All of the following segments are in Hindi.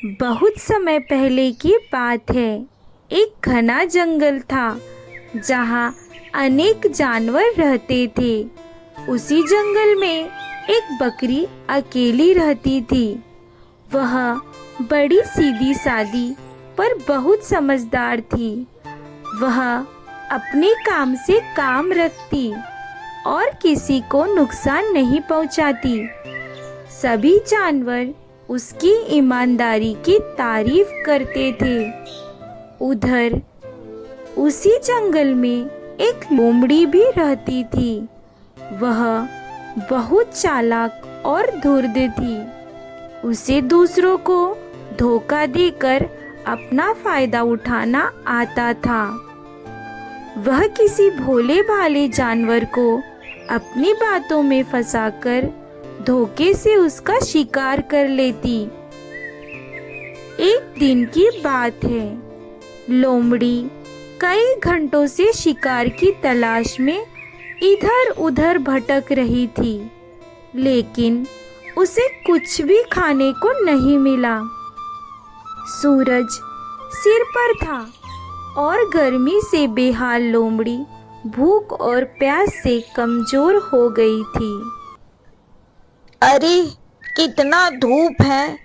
बहुत समय पहले की बात है। एक घना जंगल था जहाँ अनेक जानवर रहते थे। उसी जंगल में एक बकरी अकेली रहती थी। वह बड़ी सीधी सादी पर बहुत समझदार थी। वह अपने काम से काम रखती और किसी को नुकसान नहीं पहुंचाती। सभी जानवर उसकी ईमानदारी की तारीफ करते थे। उधर उसी जंगल में एक लोमड़ी भी रहती थी। वह बहुत चालाक और धूर्त थी। उसे दूसरों को धोखा देकर अपना फायदा उठाना आता था। वह किसी भोले भाले जानवर को अपनी बातों में फंसाकर धोखे से उसका शिकार कर लेती। एक दिन की बात है। लोमड़ी कई घंटों से शिकार की तलाश में इधर उधर भटक रही थी, लेकिन उसे कुछ भी खाने को नहीं मिला। सूरज सिर पर था और गर्मी से बेहाल लोमड़ी भूख और प्यास से कमजोर हो गई थी। अरे कितना धूप है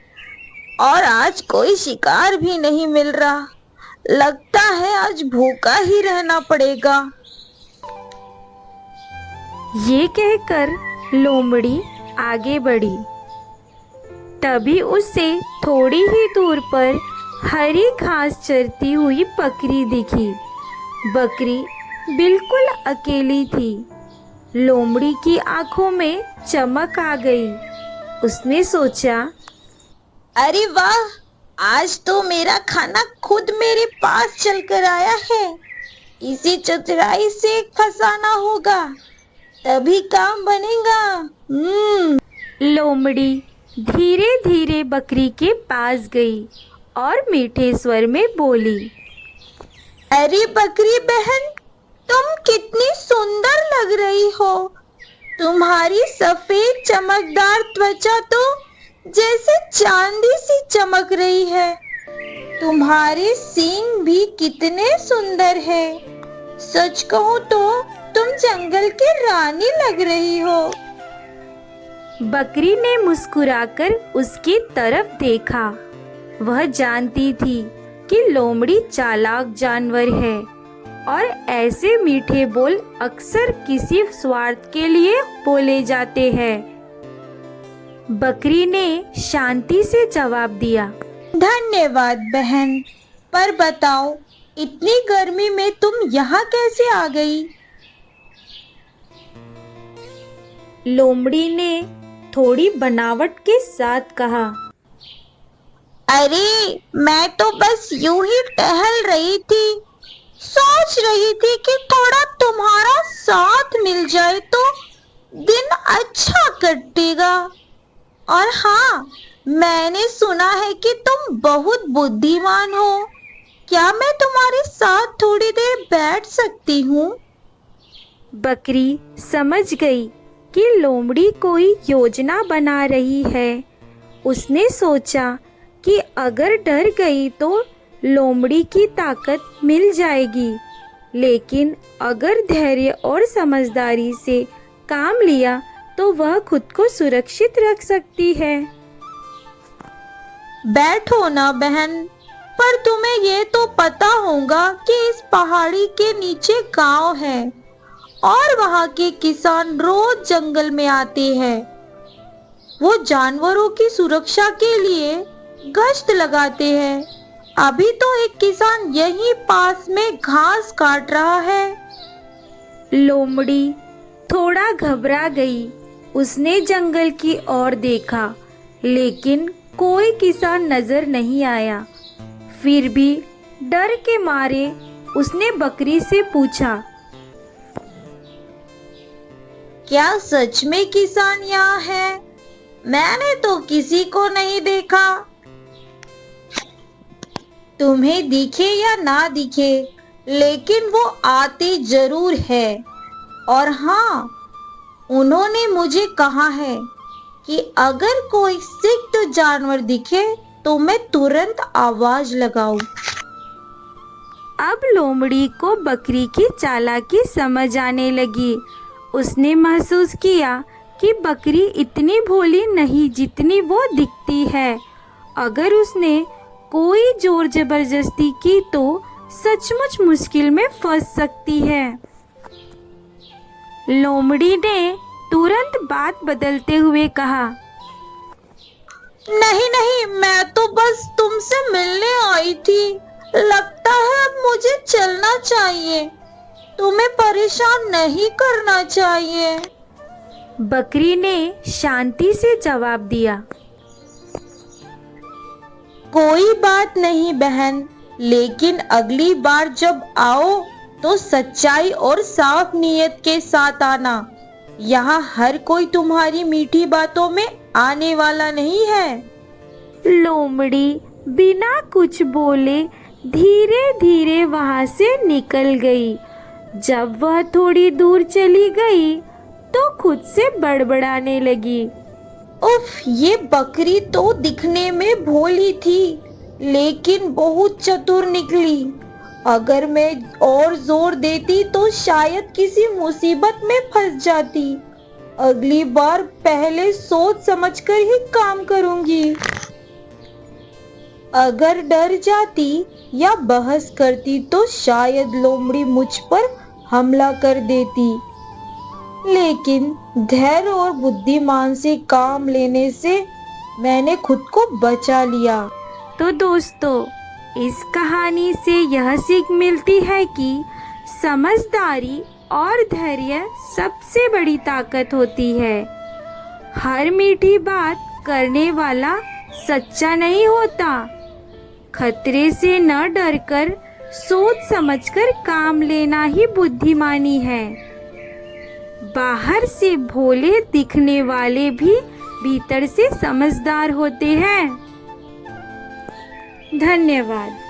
और आज कोई शिकार भी नहीं मिल रहा। लगता है आज भूखा ही रहना पड़ेगा। ये कहकर लोमड़ी आगे बढ़ी। तभी उसे थोड़ी ही दूर पर हरी घास चरती हुई बकरी दिखी। बकरी बिल्कुल अकेली थी। लोमड़ी की आंखों में चमक आ गई। उसने सोचा, अरे वाह, आज तो मेरा खाना खुद मेरे पास चलकर आया है। इसी चतुराई से फंसाना होगा, तभी काम बनेगा। लोमड़ी धीरे धीरे बकरी के पास गई और मीठे स्वर में बोली, अरे बकरी बहन, तुम कितनी सुंदर लग रही हो। तुम्हारी सफेद चमकदार त्वचा तो जैसे चांदी सी चमक रही है। तुम्हारे सींग भी कितने सुंदर है। सच कहूँ तो तुम जंगल की रानी लग रही हो। बकरी ने मुस्कुराकर उसकी तरफ देखा। वह जानती थी कि लोमड़ी चालाक जानवर है और ऐसे मीठे बोल अक्सर किसी स्वार्थ के लिए बोले जाते हैं। बकरी ने शांति से जवाब दिया, धन्यवाद बहन, पर बताओ इतनी गर्मी में तुम यहाँ कैसे आ गई? लोमड़ी ने थोड़ी बनावट के साथ कहा, अरे मैं तो बस यूं ही टहल रही थी। सोच रही थी कि थोड़ा तुम्हारा साथ मिल जाए तो दिन अच्छा कटेगा। और हाँ, मैंने सुना है कि तुम बहुत बुद्धिमान हो। क्या मैं तुम्हारे साथ थोड़ी देर बैठ सकती हूँ? बकरी समझ गई कि लोमड़ी कोई योजना बना रही है। उसने सोचा कि अगर डर गई तो लोमड़ी की ताकत मिल जाएगी, लेकिन अगर धैर्य और समझदारी से काम लिया तो वह खुद को सुरक्षित रख सकती है। बैठो ना बहन, पर तुम्हें ये तो पता होगा कि इस पहाड़ी के नीचे गांव है और वहाँ के किसान रोज जंगल में आते हैं। वो जानवरों की सुरक्षा के लिए गश्त लगाते हैं। अभी तो एक किसान यहीं पास में घास काट रहा है। लोमड़ी थोड़ा घबरा गई। उसने जंगल की ओर देखा, लेकिन कोई किसान नजर नहीं आया। फिर भी डर के मारे उसने बकरी से पूछा, क्या सच में किसान यहाँ है? मैंने तो किसी को नहीं देखा। तुम्हें दिखे या ना दिखे, लेकिन वो आते जरूर है। और हाँ, उन्होंने मुझे कहा है कि अगर कोई सिक्त जानवर दिखे तो मैं तुरंत आवाज लगाऊं। अब लोमड़ी को बकरी की चालाकी समझ आने लगी। उसने महसूस किया कि बकरी इतनी भोली नहीं जितनी वो दिखती है। अगर उसने कोई जोर जबरदस्ती की तो सचमुच मुश्किल में फंस सकती है। लोमड़ी ने तुरंत बात बदलते हुए कहा, नहीं नहीं, मैं तो बस तुमसे मिलने आई थी। लगता है अब मुझे चलना चाहिए। तुम्हें परेशान नहीं करना चाहिए। बकरी ने शांति से जवाब दिया। कोई बात नहीं बहन, लेकिन अगली बार जब आओ तो सच्चाई और साफ नीयत के साथ आना। यहाँ हर कोई तुम्हारी मीठी बातों में आने वाला नहीं है। लोमड़ी बिना कुछ बोले धीरे धीरे वहां से निकल गई। जब वह थोड़ी दूर चली गई तो खुद से बड़बड़ाने लगी। उफ, ये बकरी तो दिखने में भोली थी, लेकिन बहुत चतुर निकली। अगर मैं और जोर देती तो शायद किसी मुसीबत में फंस जाती। अगली बार पहले सोच समझकर ही काम करूंगी। अगर डर जाती या बहस करती तो शायद लोमड़ी मुझ पर हमला कर देती। लेकिन धैर्य और बुद्धिमान से काम लेने से मैंने खुद को बचा लिया। तो दोस्तों, इस कहानी से यह सीख मिलती है कि समझदारी और धैर्य सबसे बड़ी ताकत होती है। हर मीठी बात करने वाला सच्चा नहीं होता। खतरे से न डरकर सोच समझकर काम लेना ही बुद्धिमानी है। बाहर से भोले दिखने वाले भी भीतर से समझदार होते हैं। धन्यवाद।